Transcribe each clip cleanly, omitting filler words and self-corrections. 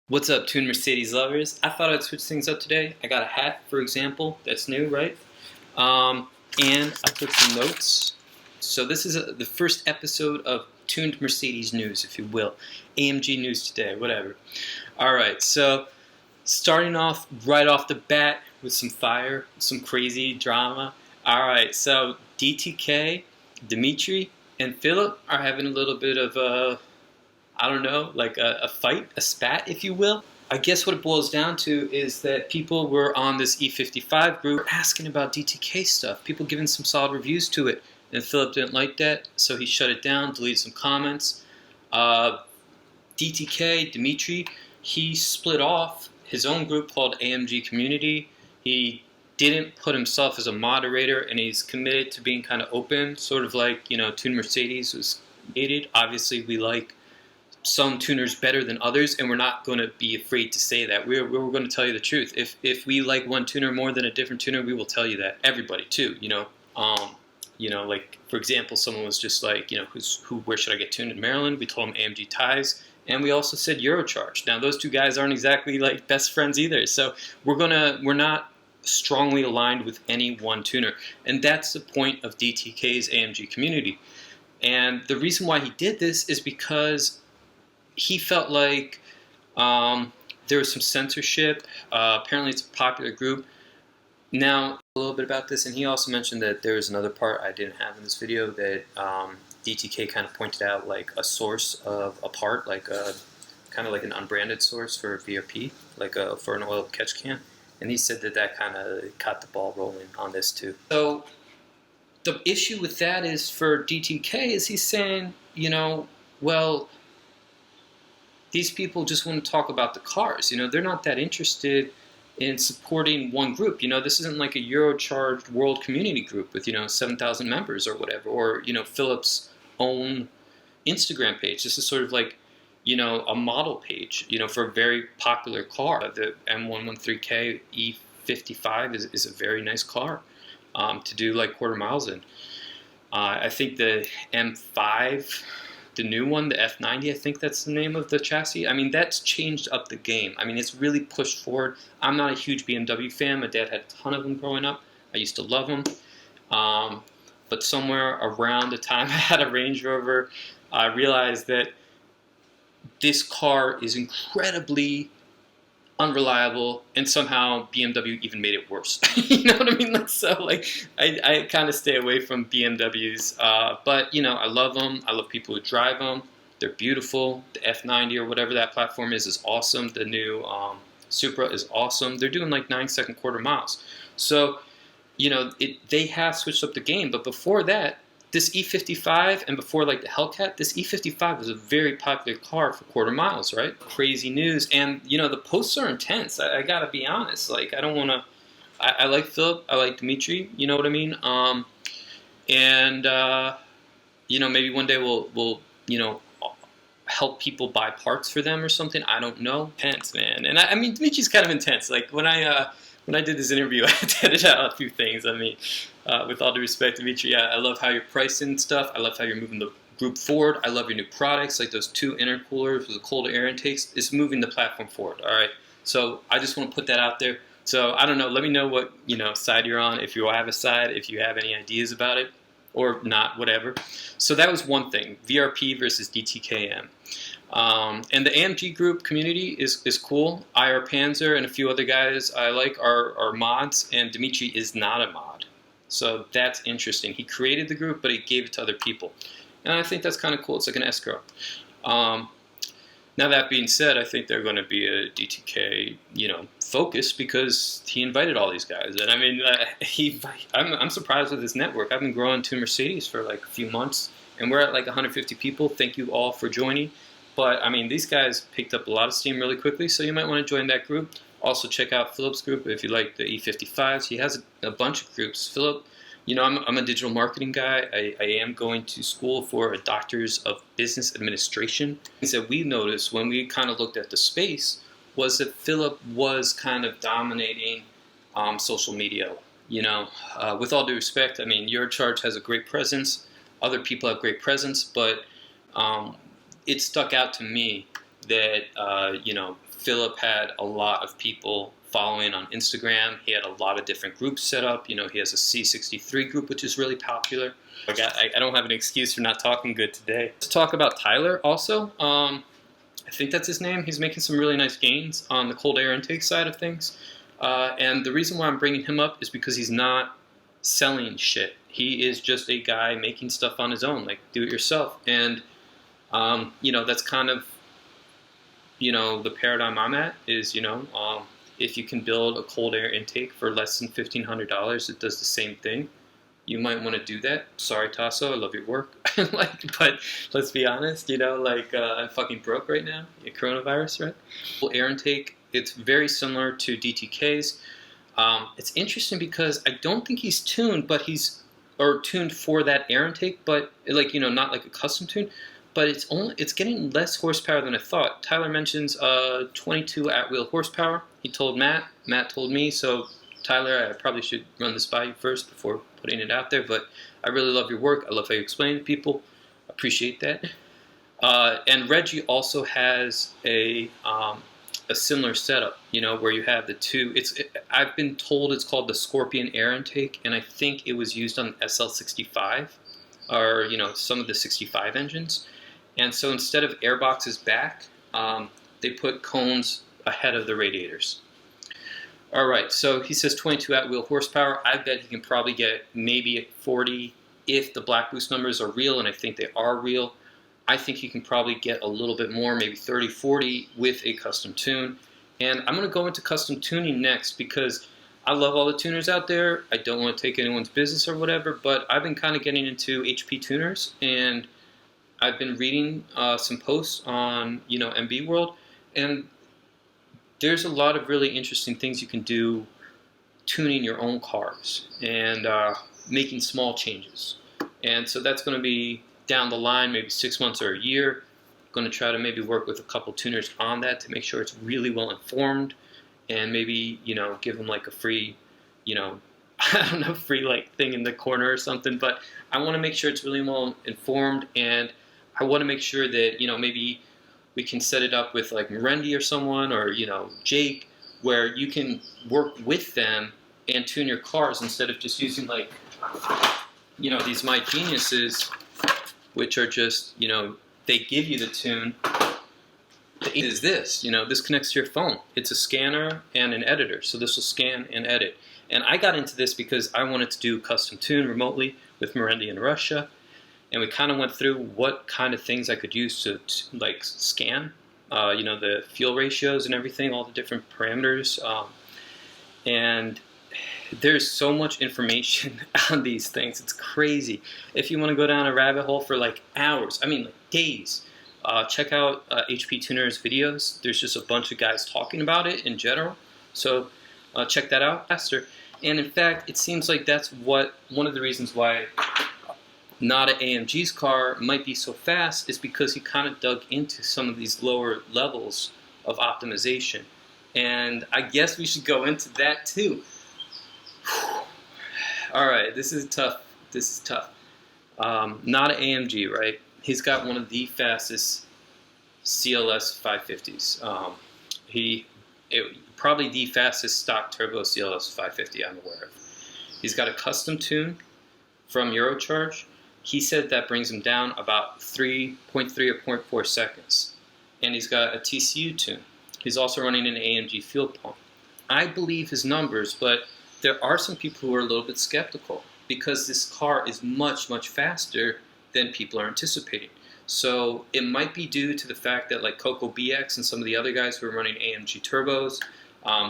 What's up, Tune Mercedes lovers? I thought I'd switch things up today. I got a hat, for example, that's new, right? And I took some notes. So this is the first episode of Tuned Mercedes News, if you will. AMG News Today, whatever. Alright, so starting off right off the bat with some fire, some crazy drama. Alright, so DTK, Dimitri, and Philip are having a little bit of a I don't know, like a fight, a spat, if you will. I guess what it boils down to is that people were on this E55 group asking about DTK stuff, people giving some solid reviews to it, and Philip didn't like that, so he shut it down, deleted some comments. DTK, Dimitri, he split off his own group called Amg Community. He didn't put himself as a moderator, and he's committed to being kind of open, sort of like, Tune Mercedes was created. Obviously, we like some tuners better than others, and we're not going to be afraid to say that. We're going to tell you the truth. If we like one tuner more than a different tuner, we will tell you that. Everybody too, like for example, someone was just like, where should I get tuned in Maryland? We told them AMG ties, and we also said Eurocharge. Now those two guys aren't exactly like best friends either, so we're not strongly aligned with any one tuner, and that's the point of DTK's AMG Community. And the reason why he did this is because he felt like there was some censorship. Apparently it's a popular group. Now, a little bit about this, and he also mentioned that there was another part I didn't have in this video that DTK kind of pointed out, like a source of a part, like kind of like an unbranded source for VRP, like for an oil catch can. And he said that kind of got the ball rolling on this too. So the issue with that is for DTK is he's saying, well, these people just want to talk about the cars. They're not that interested in supporting one group. This isn't like a Eurocharged world community group with, 7,000 members or whatever, or, Philip's own Instagram page. This is sort of like, a model page, for a very popular car. The M113K E55 is a very nice car to do like quarter miles in. I think the M5, the new one, the F90, I think that's the name of the chassis. I mean, that's changed up the game. I mean, it's really pushed forward. I'm not a huge BMW fan. My dad had a ton of them growing up. I used to love them. But somewhere around the time I had a Range Rover, I realized that this car is incredibly unreliable, and somehow BMW even made it worse. You know what I mean? I kind of stay away from BMWs, but I love them. I love people who drive them. They're beautiful. The F90 or whatever that platform is awesome. The new Supra is awesome. They're doing like 9-second quarter miles. So, they have switched up the game, but before that, this E55, and before like the Hellcat, this E55 was a very popular car for quarter miles, right? Crazy news, and the posts are intense. I gotta be honest. Like, I don't want to. I like Philip. I like Dimitri. You know what I mean? Maybe one day we'll help people buy parts for them or something. I don't know. Intense, man. And I mean, Dimitri's kind of intense. Like when I did this interview, I had to edit out a few things. I mean, with all due respect, Dimitri, I love how you're pricing stuff. I love how you're moving the group forward. I love your new products, like those 2 intercoolers with the cold air intakes. It's moving the platform forward, all right? So I just want to put that out there. So I don't know. Let me know what side you're on, if you have a side, if you have any ideas about it, or not, whatever. So that was one thing, VRP versus DTKM. And the AMG group community is cool. IR Panzer and a few other guys I like are mods, and Dimitri is not a mod. So that's interesting. He created the group, but he gave it to other people. And I think that's kind of cool. It's like an escrow. Now that being said, I think they're going to be a DTK, focus, because he invited all these guys. And I mean, I'm surprised with his network. I've been growing Tune Mercedes for like a few months, and we're at like 150 people. Thank you all for joining. But, I mean, these guys picked up a lot of steam really quickly, so you might want to join that group. Also, check out Philip's group if you like the E55s. He has a bunch of groups. Philip, I'm a digital marketing guy. I am going to school for a doctor's of business administration. Things that we noticed when we kind of looked at the space was that Philip was kind of dominating social media. With all due respect, I mean, Eurocharge has a great presence. Other people have great presence, but it stuck out to me that, Philip had a lot of people following on Instagram. He had a lot of different groups set up. He has a C63 group, which is really popular. I don't have an excuse for not talking good today. Let's talk about Tyler also. I think that's his name. He's making some really nice gains on the cold air intake side of things. And the reason why I'm bringing him up is because he's not selling shit. He is just a guy making stuff on his own, like do it yourself. And, that's kind of, the paradigm I'm at is, if you can build a cold air intake for less than $1,500, it does the same thing. You might want to do that. Sorry, Tasso, I love your work. But let's be honest, I'm fucking broke right now. Coronavirus, right? Cold air intake, it's very similar to DTK's. It's interesting because I don't think he's tuned, tuned for that air intake, but not like a custom tune. But it's getting less horsepower than I thought. Tyler mentions 22 at-wheel horsepower. He told Matt. Matt told me. So Tyler, I probably should run this by you first before putting it out there. But I really love your work. I love how you explain it to people. Appreciate that. And Reggie also has a similar setup. Where you have the two. I've been told it's called the Scorpion air intake, and I think it was used on the SL65 or some of the 65 engines. And so instead of air boxes back, they put cones ahead of the radiators. All right, so he says 22 at-wheel horsepower. I bet he can probably get maybe at 40 if the black boost numbers are real, and I think they are real. I think he can probably get a little bit more, maybe 30, 40 with a custom tune. And I'm going to go into custom tuning next because I love all the tuners out there. I don't want to take anyone's business or whatever, but I've been kind of getting into HP tuners, and I've been reading some posts on, MB World, and there's a lot of really interesting things you can do tuning your own cars and making small changes. And so that's going to be down the line, maybe 6 months or a year. I'm going to try to maybe work with a couple tuners on that to make sure it's really well informed, and maybe, give them like a free, free thing in the corner or something. But I want to make sure it's really well informed, and I want to make sure that, maybe we can set it up with like Merendi or someone, or, Jake, where you can work with them and tune your cars instead of just using these My Geniuses, which are just, they give you the tune. Is this, this connects to your phone. It's a scanner and an editor, so this will scan and edit. And I got into this because I wanted to do custom tune remotely with Merendi in Russia, and we kind of went through what kind of things I could use to scan, the fuel ratios and everything, all the different parameters, and there's so much information on these things. It's crazy. If you want to go down a rabbit hole for hours, days, check out HP Tuners videos. There's just a bunch of guys talking about it in general. So check that out faster. And in fact, it seems like that's one of the reasons why Nada AMG's car might be so fast is because he kind of dug into some of these lower levels of optimization. And I guess we should go into that too. All right, this is tough. Nada AMG, right? He's got one of the fastest CLS 550s. Probably the fastest stock turbo CLS 550 I'm aware of. He's got a custom tune from Eurocharge. He said that brings him down about 3.3 or 0.4 seconds. And he's got a TCU tune. He's also running an AMG fuel pump. I believe his numbers, but there are some people who are a little bit skeptical because this car is much, much faster than people are anticipating. So it might be due to the fact that Coco BX and some of the other guys who are running AMG turbos,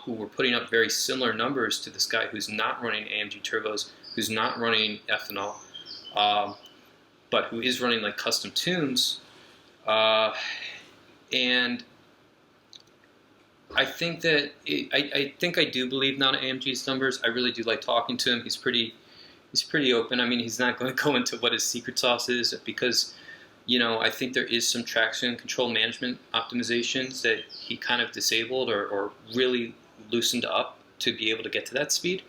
who were putting up very similar numbers to this guy who's not running AMG turbos, who's not running ethanol, but who is running custom tunes. And I think that I do believe Nada AMG's numbers. I really do like talking to him. He's pretty open. He's not going to go into what his secret sauce is because, I think there is some traction control management optimizations that he kind of disabled or really loosened up to be able to get to that speed.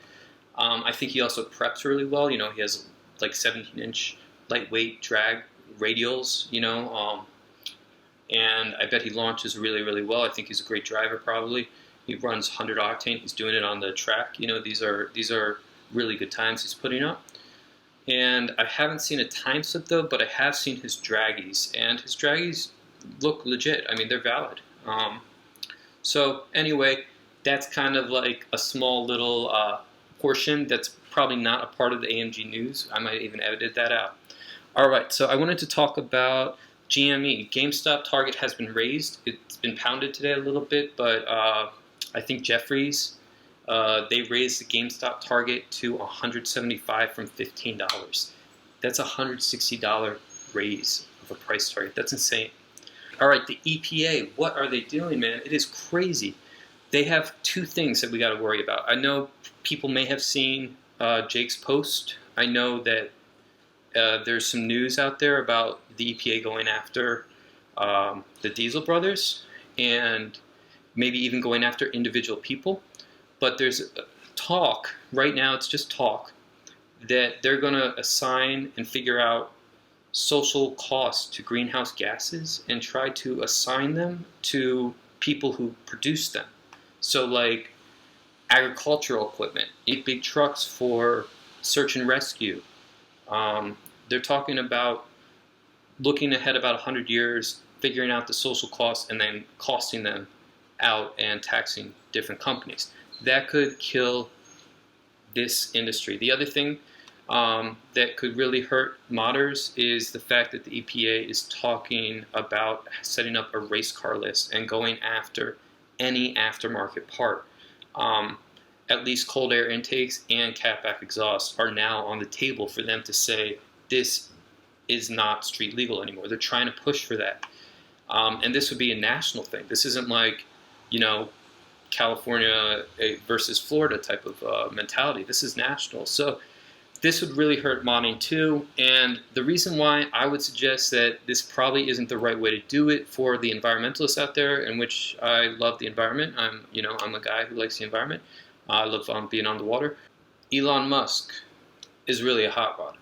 I think he also preps really well. He has 17-inch lightweight drag radials, and I bet he launches really, really well. I think he's a great driver probably. He runs 100 octane. He's doing it on the track. You know, these are really good times he's putting up. And I haven't seen a time slip though, but I have seen his draggies, and his draggies look legit. I mean, they're valid. So anyway, that's kind of like a small little portion that's probably not a part of the AMG news. I might even edit that out. All right, so I wanted to talk about GME. GameStop target has been raised. It's been pounded today a little bit, but I think Jeffries, they raised the GameStop target to $175 from $15. That's a $160 raise of a price target. That's insane. All right, the EPA, what are they doing, man? It is crazy. They have two things that we got to worry about. I know people may have seen Jake's post. I know that there's some news out there about the EPA going after the Diesel brothers and maybe even going after individual people. But there's talk, right now it's just talk, that they're going to assign and figure out social costs to greenhouse gases and try to assign them to people who produce them. So like agricultural equipment, big trucks for search and rescue. They're talking about looking ahead about 100 years, figuring out the social costs, and then costing them out and taxing different companies. That could kill this industry. The other thing that could really hurt modders is the fact that the EPA is talking about setting up a race car list and going after any aftermarket part. At least cold air intakes and catback exhaust are now on the table for them to say this is not street legal anymore. They're trying to push for that. And this would be a national thing. This isn't like, you know, California versus Florida type of mentality. This is national. So this would really hurt modding too. And the reason why I would suggest that this probably isn't the right way to do it for the environmentalists out there, in which I love the environment. I'm a guy who likes the environment. I love being on the water. Elon Musk is really a hot rodder.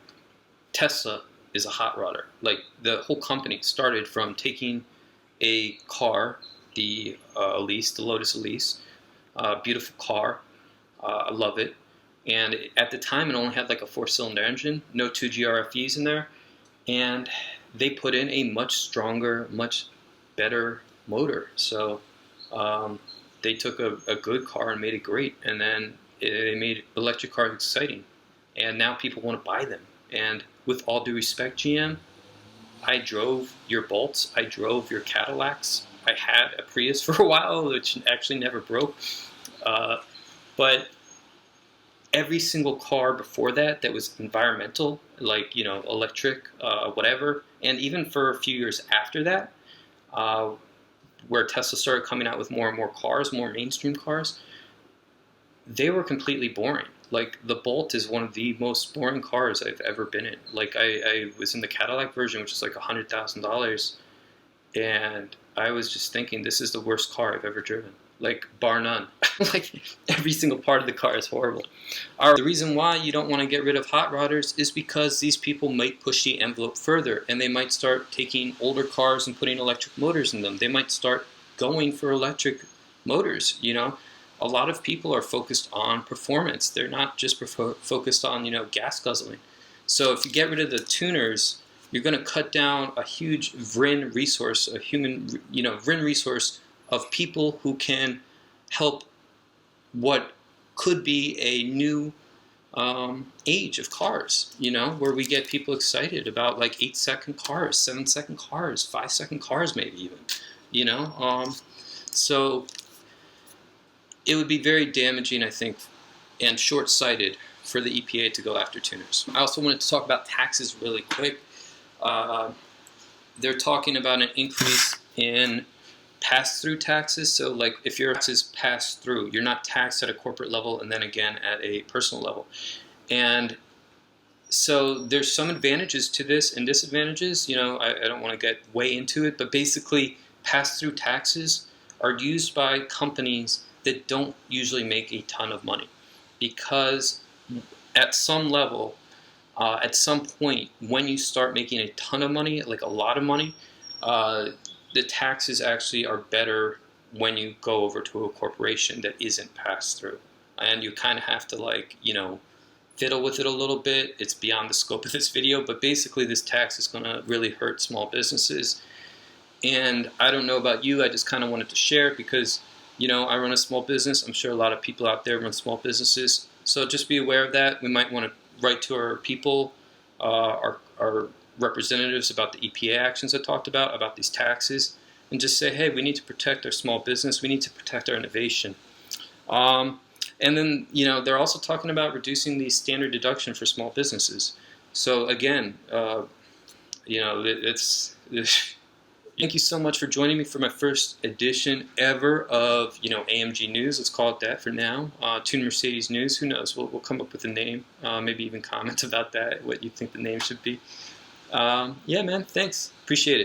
Tesla is a hot rodder. Like, the whole company started from taking a car, the Elise, the Lotus Elise, beautiful car. I love it. And at the time, it only had like a 4-cylinder engine, no 2 GRFEs in there. And they put in a much stronger, much better motor. So they took a good car and made it great. And then they made electric cars exciting. And now people want to buy them. And with all due respect, GM, I drove your Bolts. I drove your Cadillacs. I had a Prius for a while, which actually never broke. But every single car before that was environmental, like, you know, electric, whatever, and even for a few years after that, where Tesla started coming out with more and more cars, more mainstream cars, they were completely boring. Like, the Bolt is one of the most boring cars I've ever been in. Like, I was in the Cadillac version, which is like $100,000, and I was just thinking, this is the worst car I've ever driven. Like, bar none. Like, every single part of the car is horrible. The reason why you don't want to get rid of hot rodders is because these people might push the envelope further, and they might start taking older cars and putting electric motors in them. They might start going for electric motors, you know. A lot of people are focused on performance. They're not just focused on, you know, gas guzzling. So if you get rid of the tuners, you're going to cut down a huge VRIN resource, a human, you know, VRIN resource of people who can help what could be a new age of cars, you know, where we get people excited about like 8-second cars, 7-second cars, 5-second cars maybe even, you know. So it would be very damaging, I think, and short-sighted for the EPA to go after tuners. I also wanted to talk about taxes really quick. They're talking about an increase in pass-through taxes. So like, if your taxes pass through, you're not taxed at a corporate level and then again at a personal level. And so there's some advantages to this and disadvantages. You know, I don't want to get way into it, but basically pass-through taxes are used by companies that don't usually make a ton of money, because at some level, at some point, when you start making a ton of money, like a lot of money, the taxes actually are better when you go over to a corporation that isn't passed through, and you kind of have to, like, fiddle with it a little bit. It's beyond the scope of this video, but basically this tax is going to really hurt small businesses. And I don't know about you, I just kind of wanted to share it because, I run a small business. I'm sure a lot of people out there run small businesses. So just be aware of that. We might want to write to our people, our representatives about the EPA actions I talked about these taxes, and just say, hey, we need to protect our small business. We need to protect our innovation. And then, they're also talking about reducing the standard deduction for small businesses. So again, it's thank you so much for joining me for my first edition ever of, AMG News. Let's call it that for now. Tune Mercedes News. Who knows? We'll come up with a name. Maybe even comment about that, what you think the name should be. Yeah, man. Thanks. Appreciate it.